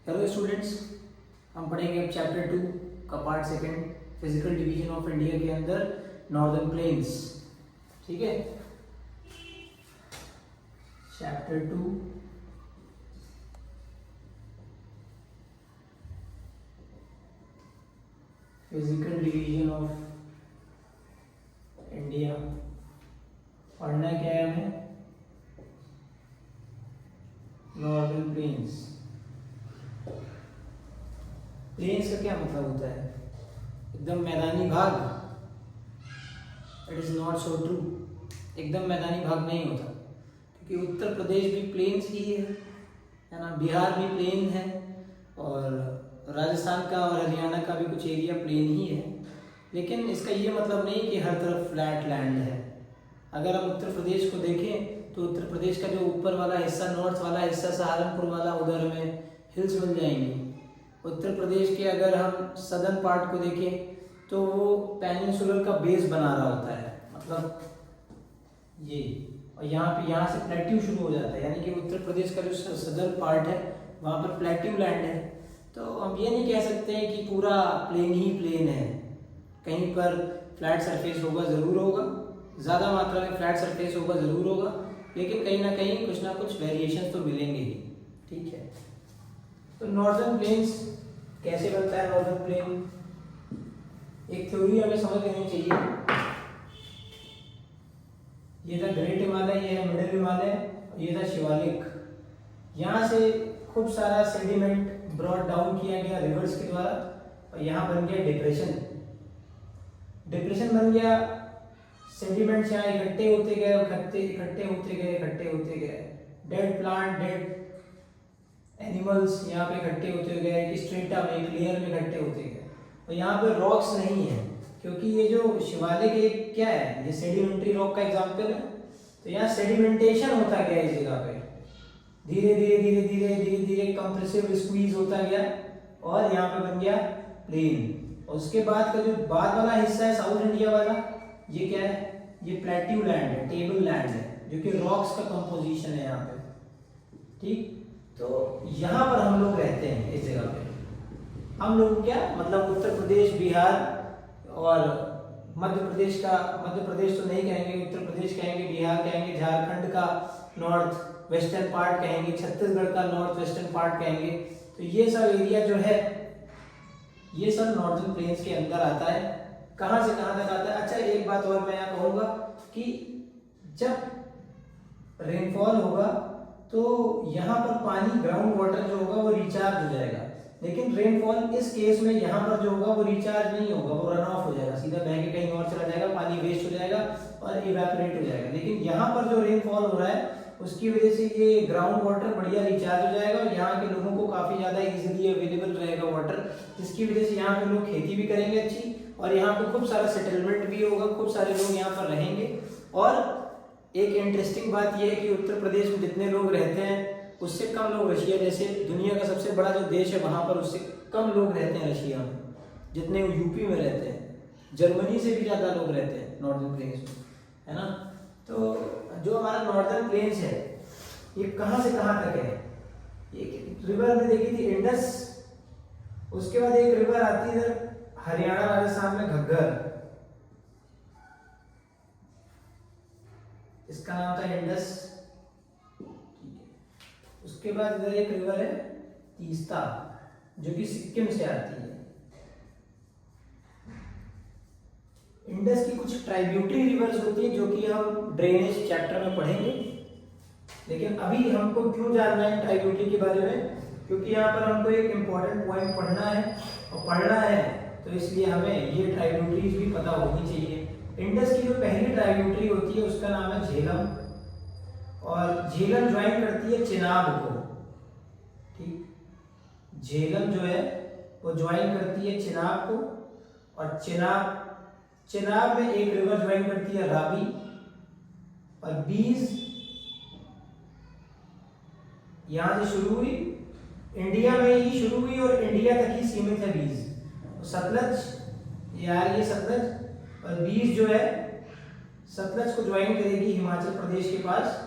Hello students, हम पढ़ेंगे अब चैप्टर 2 का part second physical division of India के अंदर नॉर्दर्न प्लेन्स। ठीक है, chapter 2 physical division of India. पढ़ना क्या है हमें? Northern plains. प्लेन्स का क्या मतलब होता है? एकदम मैदानी भाग? It is not so true. एकदम मैदानी भाग नहीं होता, क्योंकि उत्तर प्रदेश भी प्लेन्स ही है ना, बिहार भी प्लेन है, और राजस्थान का और हरियाणा का भी कुछ एरिया प्लेन ही है। लेकिन इसका ये मतलब नहीं कि हर तरफ फ्लैट लैंड है। अगर हम उत्तर प्रदेश को देखें तो उत्तर प्रदेश का जो ऊपर वाला हिस्सा, नॉर्थ वाला हिस्सा, सहारनपुर वाला, उधर हमें हिल्स मिल जाएंगी। उत्तर प्रदेश के अगर हम सदर्न पार्ट को देखें तो वो पेनिनसुलर का बेस बना रहा होता है, मतलब ये, और यहाँ से प्लेट्यू शुरू हो जाता है, यानी कि उत्तर प्रदेश का जो सदर्न पार्ट है वहाँ पर प्लेट्यू लैंड है। तो हम ये नहीं कह सकते हैं कि पूरा प्लेन ही प्लेन है। कहीं पर फ्लैट सरफेस होगा, ज़रूर होगा, ज़्यादा मात्रा में फ्लैट सरफेस होगा, ज़रूर होगा, लेकिन कहीं ना कुछ वेरिएशंस तो मिलेंगे ही। ठीक है, तो नॉर्दर्न प्लेन्स कैसे बनता है? नॉर्दर्न प्लेन एक थ्योरी हमें समझ लेनी चाहिए। ये था ग्रेट हिमालय, ये है मिडिल हिमालय, ये था शिवालिक। यहाँ से खूब सारा सेडिमेंट ब्रॉट डाउन किया गया रिवर्स के द्वारा, और यहाँ बन गया डिप्रेशन। डिप्रेशन बन गया, सेडिमेंट्स यहाँ इकट्ठे होते गए, इकट्ठे होते गए। डेड प्लांट, डेड एनिमल्स यहाँ पे इकट्ठे होते गए, एक स्ट्रेटा में, एक लेयर में इकट्ठे होते गए। और यहाँ पे रॉक्स नहीं है, क्योंकि ये जो शिवालिक एक क्या है, ये सेडिमेंट्री रॉक का एग्जांपल है। तो यहाँ सेडिमेंटेशन होता गया इस जगह पे, धीरे धीरे कंप्रेसिव स्क्वीज होता गया, और यहाँ पे बन गया प्लेन। और उसके बाद का जो बाद वाला हिस्सा है, साउथ इंडिया वाला, ये क्या है? ये प्लेट्यू लैंड है, टेबल लैंड है, जो कि रॉक्स का कंपोजिशन है यहाँ पे। ठीक, तो यहाँ पर हम लोग रहते हैं इस जगह पे। हम लोग क्या मतलब उत्तर प्रदेश, बिहार और मध्य प्रदेश तो नहीं कहेंगे, उत्तर प्रदेश कहेंगे, बिहार कहेंगे, झारखंड का नॉर्थ वेस्टर्न पार्ट कहेंगे, छत्तीसगढ़ का नॉर्थ वेस्टर्न पार्ट कहेंगे। तो ये सब एरिया जो है, ये सब नॉर्दर्न प्लेन्स के अंदर आता है। कहाँ से कहाँ तक आता है? अच्छा, एक बात और मैं यहाँ कहूँगा कि जब रेनफॉल होगा तो यहाँ पर पानी, ग्राउंड वाटर जो होगा वो रिचार्ज हो जाएगा। लेकिन रेनफॉल इस केस में यहाँ पर जो होगा वो रिचार्ज नहीं होगा, वो रन ऑफ हो जाएगा, सीधा बह के कहीं और चला जाएगा, पानी वेस्ट हो जाएगा और इवेपोरेट हो जाएगा। लेकिन यहाँ पर जो रेनफॉल हो रहा है उसकी वजह से ये ग्राउंड वाटर बढ़िया रिचार्ज हो जाएगा, और यहाँ के लोगों को काफ़ी ज़्यादा इजीली अवेलेबल रहेगा वाटर, जिसकी वजह से यहाँ पे लोग खेती भी करेंगे अच्छी, और यहाँ पे खूब सारा सेटलमेंट भी होगा, खूब सारे लोग यहाँ पर रहेंगे। और एक इंटरेस्टिंग बात यह है कि उत्तर प्रदेश में जितने लोग रहते हैं उससे कम लोग रशिया जैसे दुनिया का सबसे बड़ा जो देश है वहाँ पर उससे कम लोग रहते हैं रशिया में, जितने यूपी में रहते हैं। जर्मनी से भी ज़्यादा लोग रहते हैं नॉर्दर्न प्लेन्स में, है ना। तो जो हमारा नॉर्दर्न प्लेन्स है ये कहाँ से कहाँ तक है? एक रिवर में देखी थी, इंडस, उसके बाद एक रिवर आती है इधर हरियाणा राजस्थान में, घग्गर, इसका नाम था इंडस। उसके बाद इधर एक रिवर है तीस्ता, जो कि सिक्किम से आती है। इंडस की कुछ ट्राइब्यूटरी रिवर्स होती है जो कि हम ड्रेनेज चैप्टर में पढ़ेंगे, लेकिन अभी हमको क्यों जानना है ट्राइब्यूटरी के बारे में? क्योंकि यहाँ पर हमको एक इम्पोर्टेंट पॉइंट पढ़ना है, तो इसलिए हमें ये ट्राइब्यूटरीज भी पता होनी चाहिए। इंडस की जो पहली ट्राइब्यूटरी होती है उसका नाम है झेलम, और झेलम ज्वाइन करती है चिनाब को। ठीक, झेलम जो है वो ज्वाइन करती है चिनाब को, और चिनाब में एक रिवर ज्वाइन करती है रावी, और बीज यहां से शुरू हुई, इंडिया में ही शुरू हुई और इंडिया तक ही सीमित है बीज। सतलज, यार ये सतलज, और बीज जो है सतलज को ज्वाइन करेगी हिमाचल प्रदेश के पास,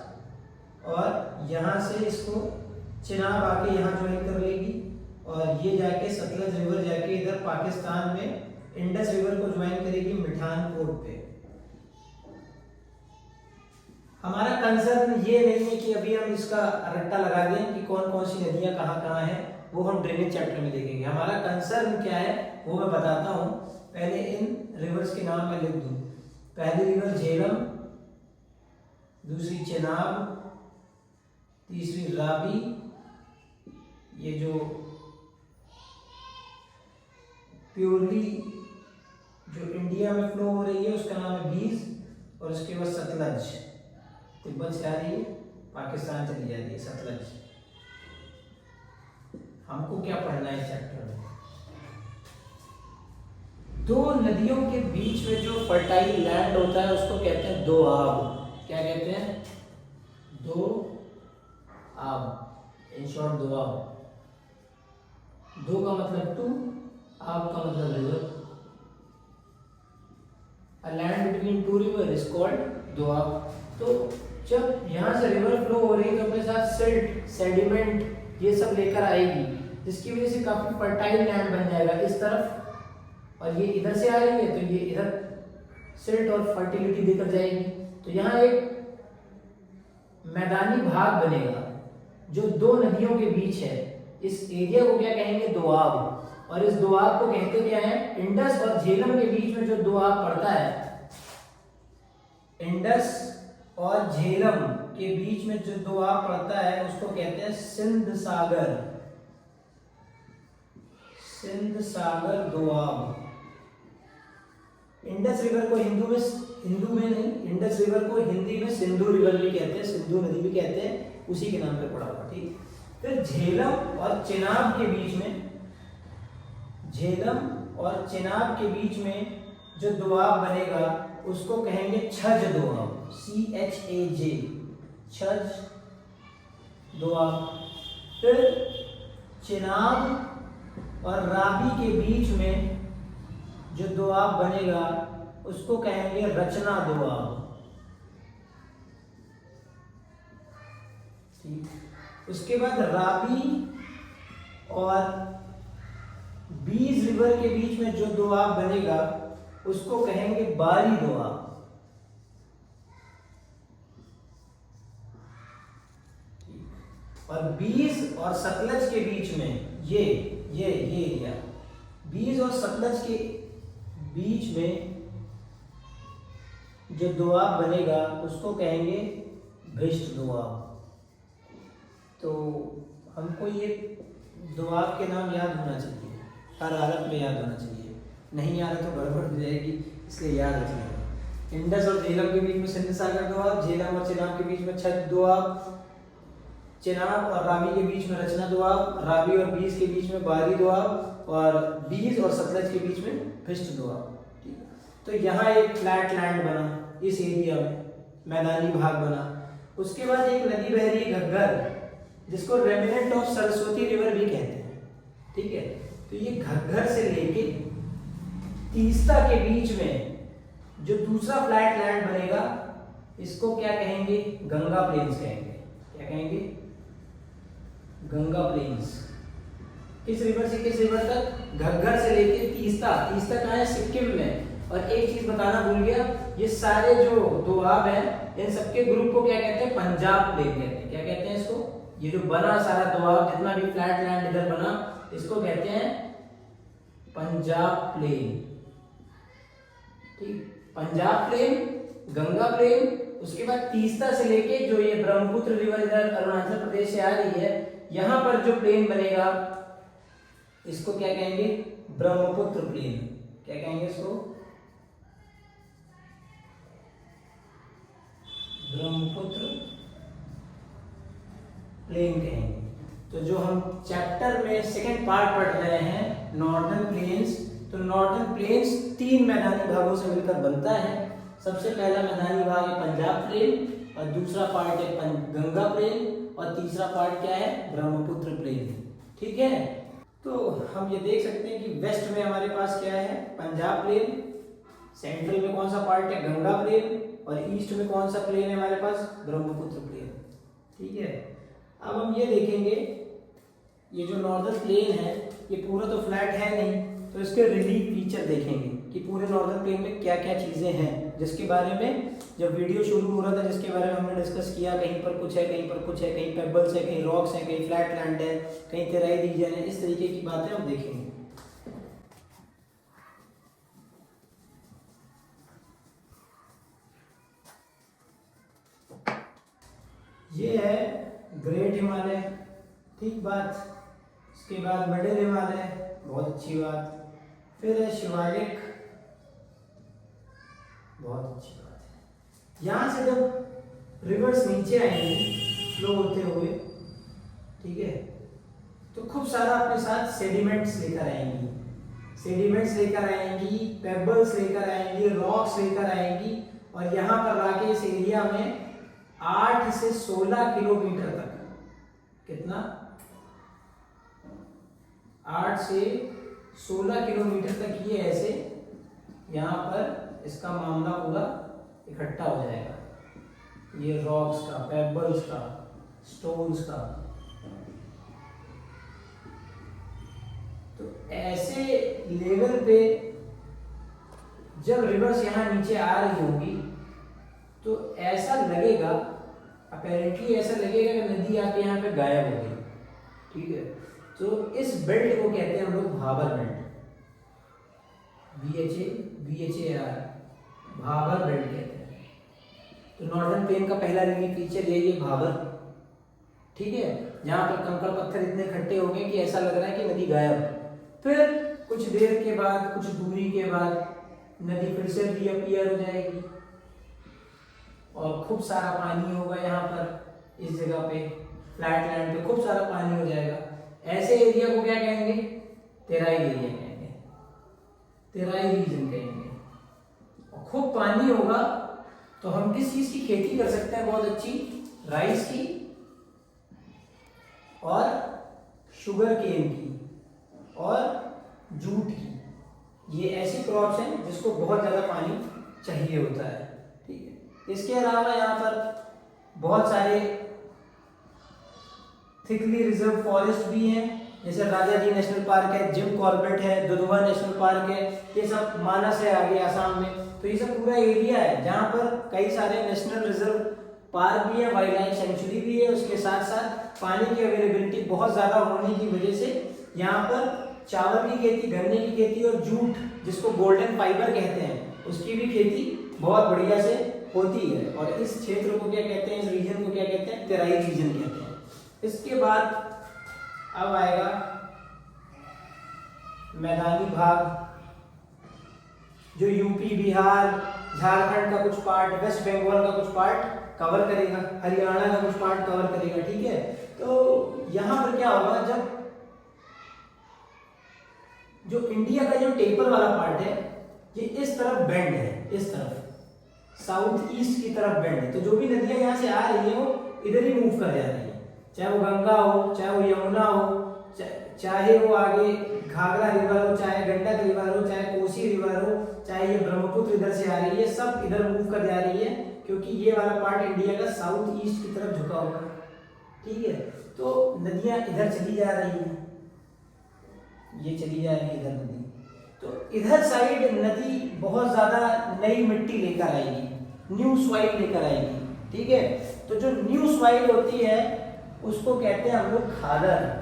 और यहाँ से इसको चिनाब आके यहाँ ज्वाइन कर लेगी, और ये जाके सतलज रिवर जाके इधर पाकिस्तान में इंडस रिवर को ज्वाइन करेगी मिठान पोर्ट पे। हमारा कंसर्न ये नहीं है कि अभी हम इसका रट्टा लगा दें कि कौन कौन सी नदियां कहाँ कहाँ हैं, वो हम ड्रेनेज चैप्टर में देखेंगे। हमारा कंसर्न क्या है वो मैं बताता हूँ। पहले इन रिवर्स के नाम मैं लिख दूँ। पहली रिवर झेलम, दूसरी चेनाब, तीसरी रावी, ये जो प्योरली जो इंडिया में फ्लो हो रही है उसका नाम है बीज, और उसके बाद सतलज तिब्बत से आ रही है पाकिस्तान चली जा रही है सतलज। हमको क्या पढ़ना है चैप्टर में? दो नदियों के बीच में जो फर्टाइल लैंड होता है उसको कहते हैं दोआब। क्या कहते हैं? दो आब, इन शॉर्ट दोआब। दो का मतलब टू, आब का मतलब river. A land between two river is called Doab. तो जब यहाँ से रिवर फ्लो हो रही है तो अपने साथ सिल्ट, सेडिमेंट ये सब लेकर आएगी, जिसकी वजह से काफी फर्टाइल लैंड बन जाएगा इस तरफ, और ये इधर से आ रही है तो ये इधर सिल्ट और फर्टिलिटी देकर जाएगी। तो यहाँ एक मैदानी भाग बनेगा जो दो नदियों के बीच है। इस एरिया को क्या कहेंगे? दोआब। और इस दोआब को कहते क्या है? इंडस और झेलम के बीच में जो दोआब पड़ता है, इंडस और झेलम के बीच में जो दोआब पड़ता है उसको कहते हैं सिंध सागर। सिंध सागर दोआब। इंडस रिवर को हिंदू में नहीं, इंडस रिवर को हिंदी में सिंधु रिवर भी कहते हैं, सिंधु नदी भी कहते हैं, उसी के नाम पे पड़ा हुआ। ठीक। फिर झेलम और चेनाब के बीच में, झेलम और चेनाब के बीच में जो दोआब बनेगा उसको कहेंगे छज दोआब। CHAJ, छज दोआब। फिर चेनाब और रावी के बीच में जो दोआब बनेगा उसको कहेंगे रचना दोआब। ठीक। उसके बाद रावी और बीज रिवर के बीच में जो दोआब बनेगा उसको कहेंगे बारी दोआब। और बीज और सतलज के बीच में ये एरिया, बीज और सतलज के बीच में जो दोआब बनेगा उसको कहेंगे भ्रष्ट दोआब। तो हमको ये दोआब के नाम याद होना चाहिए, हर हालत में याद होना चाहिए। नहीं याद है तो गड़बड़ हो जाएगी, इसलिए याद रखिएगा। इंडस और झेलम के बीच में सिंध सागर दोआब, झेलम और चेनाब के बीच में छज दोआब, चेनाब और रावी के बीच में रचना दोआब, रावी और बीज के बीच में बारी दोआब, और बीज और सतलज के बीच में भ्रष्ट दोआब। ठीक है। तो यहाँ एक फ्लैट लैंड बना, इस एरिया में मैदानी भाग बना। उसके बाद एक नदी बह रही है घग्गर, जिसको रेमिनेंट ऑफ सरस्वती रिवर भी कहते हैं। ठीक है। तो ये घग्गर से लेके तीस्ता के बीच में जो दूसरा फ्लैट लैंड बनेगा इसको क्या कहेंगे? गंगा प्लेन्स कहेंगे। क्या कहेंगे? गंगा प्लेन्स। किस रिवर से किस रिवर तक? घग्गर से लेके तीस्ता। तीस्ता कहाँ है? सिक्किम में। और एक चीज बताना भूल गया, ये सारे जो दोआब हैं इन सबके ग्रुप को क्या कहते हैं? पंजाब प्लेन कहते हैं। क्या कहते हैं इसको? ये जो बना सारा दोआब, जितना भी फ्लैट लैंड इधर बना, इसको कहते हैं पंजाब प्लेन। ठीक। पंजाब प्लेन, गंगा प्लेन, उसके बाद तीस्ता से लेके जो ये ब्रह्मपुत्र रिवर इधर अरुणाचल प्रदेश से आ रही है, यहां पर जो प्लेन बनेगा इसको क्या कहेंगे? ब्रह्मपुत्र प्लेन। क्या कहेंगे इसको? ब्रह्मपुत्र प्लेन कहेंगे। तो जो हम चैप्टर में सेकंड पार्ट पढ़ रहे हैं नॉर्दर्न प्लेन्स, तो नॉर्दर्न प्लेन्स 3 मैदानी भागों से मिलकर बनता है। सबसे पहला मैदानी भाग है पंजाब प्लेन, और दूसरा पार्ट है गंगा प्लेन, और तीसरा पार्ट क्या है? ब्रह्मपुत्र प्लेन। ठीक है। तो हम ये देख सकते हैं कि वेस्ट में हमारे पास क्या है? पंजाब प्लेन, सेंट्रल में कौन सा पार्ट है? गंगा प्लेन, और ईस्ट में कौन सा प्लेन है हमारे पास? ब्रह्मपुत्र प्लेन। ठीक है। अब हम ये देखेंगे ये जो नॉर्दर्न प्लेन है ये पूरा तो फ्लैट है नहीं, तो इसके रिलीफ फीचर देखेंगे कि पूरे नॉर्दर्न प्लेन में क्या क्या चीज़ें हैं, जिसके बारे में जब वीडियो शुरू हो रहा था जिसके बारे में हमने डिस्कस किया, कहीं पर कुछ है, कहीं पर कुछ है, कहीं पेबल्स है, कहीं रॉक्स है, कहीं फ्लैट लैंड है, कहीं तेराई रीजन है, इस तरीके की बातें हम देखेंगे। ये है ग्रेट हिमालय, ठीक बात। इसके बाद मिडिल हिमालय, बहुत अच्छी बात। फिर है शिवालिक, बहुत अच्छी बात है। यहाँ से जब रिवर्स नीचे आएंगे फ्लो होते हुए, ठीक है, तो खूब सारा अपने साथ सेडिमेंट्स लेकर आएंगी, सेडिमेंट्स लेकर आएंगी, पेबल्स लेकर आएंगी, रॉक्स लेकर आएंगी, और यहाँ पर लाके इस एरिया में 8 से 16 किलोमीटर तक, कितना, 8 से 16 किलोमीटर तक ये ऐसे यहाँ पर इसका मामला पूरा इकट्ठा हो जाएगा, ये रॉक्स का, पेबल्स का, स्टोन्स का। तो ऐसे लेवल पे जब रिवर्स यहाँ नीचे आ रही होगी तो ऐसा लगेगा, अपेरेंटली ऐसा लगेगा कि नदी आके यहाँ पे गायब हो गई, ठीक है। तो इस बेल्ट को कहते हैं हम लोग Bhabar belt, BHAR, Bhabar belt कहते हैं। तो नॉर्दर्न प्लेन का पहला रिलीफ फीचर ये भाबर, ठीक है, जहाँ पर कंकड़ पत्थर इतने इकट्ठे हो गए कि ऐसा लग रहा है कि नदी गायब। फिर कुछ देर के बाद, कुछ दूरी के बाद नदी फिर से रीअपीयर हो जाएगी और खूब सारा पानी होगा यहाँ पर, इस जगह पे फ्लैट लैंड पे खूब सारा पानी हो जाएगा। ऐसे एरिया को क्या कहेंगे, तेराई एरिया कहेंगे, तेराई रीजन कहेंगे। और खूब पानी होगा तो हम किस चीज की खेती कर सकते हैं बहुत अच्छी, राइस की और शुगर केन की और जूट की। ये ऐसी क्रॉप्स हैं जिसको बहुत ज्यादा पानी चाहिए होता है, ठीक है। इसके अलावा यहाँ पर बहुत सारे थिकली रिजर्व फॉरेस्ट भी हैं, जैसे राजाजी नेशनल पार्क है, जिम कॉर्बेट है, दुधवा नेशनल पार्क है, ये सब मानस है आगे आसाम में। तो ये सब पूरा एरिया है जहाँ पर कई सारे नेशनल रिजर्व पार्क भी है, वाइल्ड लाइफ सेंचुरी भी है। उसके साथ साथ पानी की अवेलेबिलिटी बहुत ज्यादा होने की वजह से यहाँ पर चावल की खेती, गन्ने की खेती और जूट, जिसको गोल्डन फाइबर कहते हैं, उसकी भी खेती बहुत बढ़िया से होती है। और इस क्षेत्र को क्या कहते हैं, इस रीजन को क्या कहते हैं, तेराई रीजन कहते हैं। इसके बाद अब आएगा मैदानी भाग, जो यूपी, बिहार, झारखंड का कुछ पार्ट, वेस्ट बंगाल का कुछ पार्ट कवर करेगा, हरियाणा का कुछ पार्ट कवर करेगा, ठीक है। तो यहाँ पर क्या होगा, जब जो इंडिया का जो टेपर वाला पार्ट है ये इस तरफ बेंड है, इस तरफ साउथ ईस्ट की तरफ बेंड है। तो जो भी नदियां यहाँ से आ रही है वो इधर ही मूव कर जा रही है, चाहे वो गंगा हो, चाहे वो यमुना हो, चाहे वो आगे घाघरा रिवर हो, चाहे गंडक रिवर हो, चाहे कोसी रिवर हो, चाहे ये ब्रह्मपुत्र इधर से आ रही है, सब इधर मूव कर जा रही है, क्योंकि ये वाला पार्ट इंडिया का साउथ ईस्ट की तरफ झुका हुआ है, ठीक है। तो नदियां इधर चली जा रही हैं, ये चली जा रही है इधर नदी। तो इधर साइड नदी बहुत ज्यादा नई मिट्टी लेकर आएगी, न्यू सॉइल लेकर आएगी, ठीक है। तो जो न्यू सॉइल होती है उसको कहते हैं हम लोग खादर,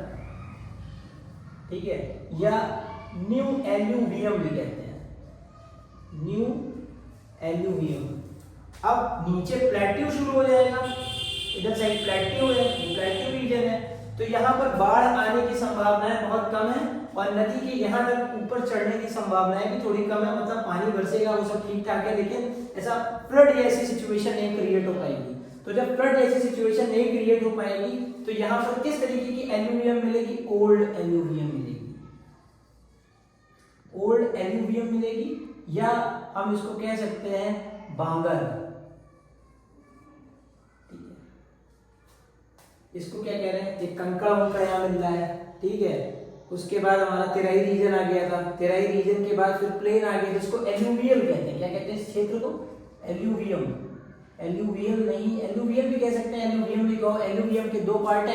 ठीक है, या न्यू एल्यूवियम भी कहते हैं, न्यू एल्यूवियम। अब नीचे प्लेट्यू शुरू हो जाएगा, इधर साइड प्लेट्यू है, प्लेट्यू रीजन है, तो यहाँ पर बाढ़ आने की संभावनाएं बहुत कम है और नदी के यहाँ तक ऊपर चढ़ने की संभावनाएं भी थोड़ी कम है। मतलब पानी बरसेगा, वो सब ठीक ठाक है, लेकिन ऐसा फ्लड जैसी सिचुएशन नहीं क्रिएट हो पाएगी। तो जब फ्लड जैसी सिचुएशन नहीं क्रिएट हो पाएगी तो यहाँ पर किस तरीके की एल्यूवियम मिलेगी, ओल्ड एल्यूवियम मिलेगी, ओल्ड एल्यूवियम मिलेगी, या हम इसको कह सकते हैं बांगर, ठीक है। इसको क्या कह रहे हैं, एक कंकड़ वंकड़ यहाँ मिल रहा है, ठीक है। उसके बाद हमारा तेराई रीजन आ गया था, तेराई रीजन के बाद फिर प्लेन आ गया जिसको एल्यूवियल कहते हैं। क्या कहते हैं इस क्षेत्र को, एल्यूवियम, एलुवियल नहीं, एलुवियल भी कह सकते हैं, एलुवियम भी कहो। एलुवियम के दो पार्ट है,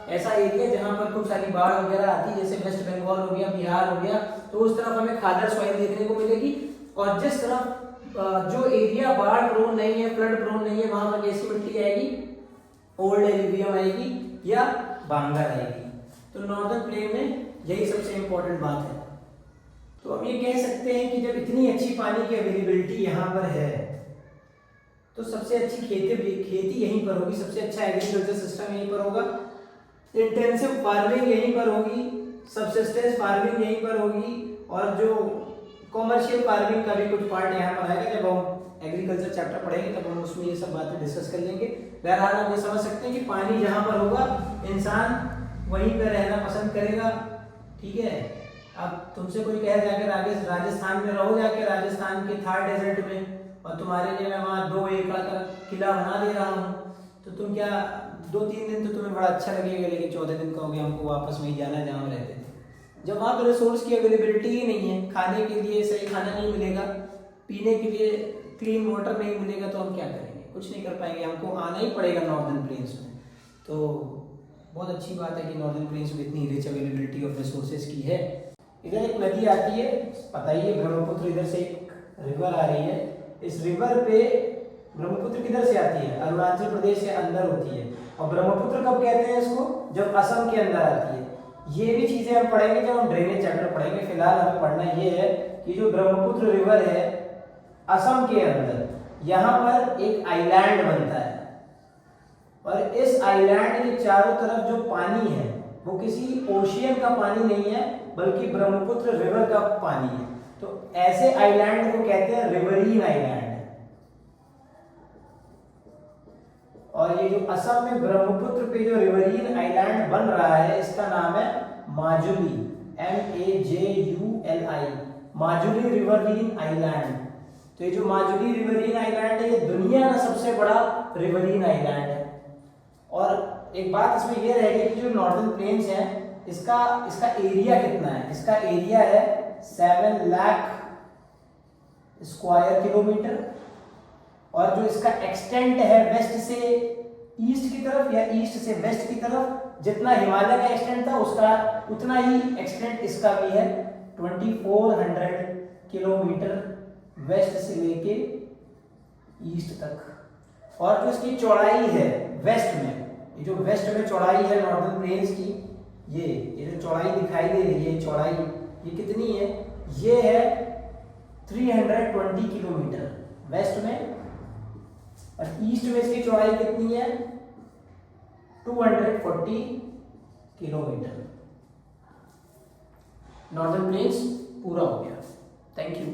ऐसा एरिया जहां पर खूब सारी बाढ़ वगैरह आती है, जैसे वेस्ट बंगाल हो गया, बिहार हो गया, तो उस तरफ हमें खादर सॉइल देखने को मिलेगी। और जिस तरफ जो एरिया बाढ़ प्रोन नहीं है, फ्लड प्रोन नहीं है, वहां पर कैसी मिट्टी आएगी, ओल्ड एलुवियम आएगी या बांगर आएगी। तो नॉर्दर्न प्लेन में यही सबसे इंपॉर्टेंट बात है। तो हम ये कह सकते हैं कि जब इतनी अच्छी पानी की अवेलेबिलिटी यहाँ पर है तो सबसे अच्छी खेती यहीं पर होगी, सबसे अच्छा एग्रीकल्चर सिस्टम यहीं पर होगा, इंटेंसिव फार्मिंग यहीं पर होगी, सबसिस्टेंस फार्मिंग यहीं पर होगी, और जो कॉमर्शियल फार्मिंग का भी कुछ पार्ट यहाँ पर आएगा। जब हम एग्रीकल्चर चैप्टर पढ़ेंगे तब हम उसमें ये सब बातें डिस्कस कर लेंगे। बहरहाल हम ये समझ सकते हैं कि पानी जहाँ पर होगा इंसान वहीं पर रहना पसंद करेगा। ठीक है, अब तुमसे कोई कहे जाकर आगे राजस्थान में रहो, जाके राजस्थान के थार डेजर्ट में, और तुम्हारे लिए मैं वहाँ 2 एकड़ का किला बना दे रहा हूँ, तो तुम क्या 2-3 दिन तो तुम्हें बड़ा अच्छा लगेगा, लेकिन 14 दिन कहोगे हमको वापस वहीं जाना जहाँ हम रहते थे। जब वहाँ पर रिसोर्स की अवेलेबिलिटी ही नहीं है, खाने के लिए सही खाना नहीं मिलेगा, पीने के लिए क्लीन वाटर नहीं मिलेगा, तो हम क्या करेंगे, कुछ नहीं कर पाएंगे, हमको आना ही पड़ेगा नॉर्दर्न प्लेन्स में। तो बहुत अच्छी बात है कि नॉर्दर्न प्लेन्स में इतनी रिच अवेलेबिलिटी ऑफ रिसोर्सेज की है। इधर एक नदी आती है, पता ही है, ब्रह्मपुत्र, इधर से एक रिवर आ रही है। इस रिवर पे ब्रह्मपुत्र किधर से आती है, अरुणाचल प्रदेश से अंदर होती है। और ब्रह्मपुत्र कब कहते हैं इसको, जब असम के अंदर आती है। ये भी चीजें हम पढ़ेंगे जब हम ड्रेनेज चैप्टर पढ़ेंगे। फिलहाल हमें पढ़ना ये है कि जो ब्रह्मपुत्र रिवर है असम के अंदर, यहाँ पर एक आइलैंड बनता है, और इस आइलैंड के चारों तरफ जो पानी है वो किसी ओशियन का पानी नहीं है, बल्कि ब्रह्मपुत्र रिवर का पानी है। तो ऐसे आइलैंड को कहते हैं रिवरीन आइलैंड। और ये जो असम में ब्रह्मपुत्र पे जो रिवरीन आइलैंड बन रहा है, इसका नाम है माजुली, MAJULI, माजुली रिवरीन आइलैंड। तो ये जो माजुली रिवरीन आइलैंड है, ये दुनिया का सबसे बड़ा रिवरीन आइलैंड है। और एक बात इसमें यह रहेगी कि जो नॉर्दर्न प्लेन्स है, इसका एरिया कितना है, इसका एरिया है 7 लाख स्क्वायर किलोमीटर, और जो इसका एक्सटेंट है वेस्ट से ईस्ट की तरफ या ईस्ट से वेस्ट की तरफ, जितना हिमालय का एक्सटेंट था उसका उतना ही एक्सटेंट इसका भी है, 2400 किलोमीटर वेस्ट से लेके ईस्ट तक। और जो इसकी चौड़ाई है वेस्ट में, ये जो वेस्ट में चौड़ाई है नॉर्दर्न प्लेन्स की, ये जो चौड़ाई दिखाई दे रही है, चौड़ाई ये कितनी है, ये है 320 किलोमीटर वेस्ट में, और ईस्ट में इसकी चौड़ाई कितनी है 240 किलोमीटर। नॉर्दर्न प्लेन्स पूरा हो गया। Thank you.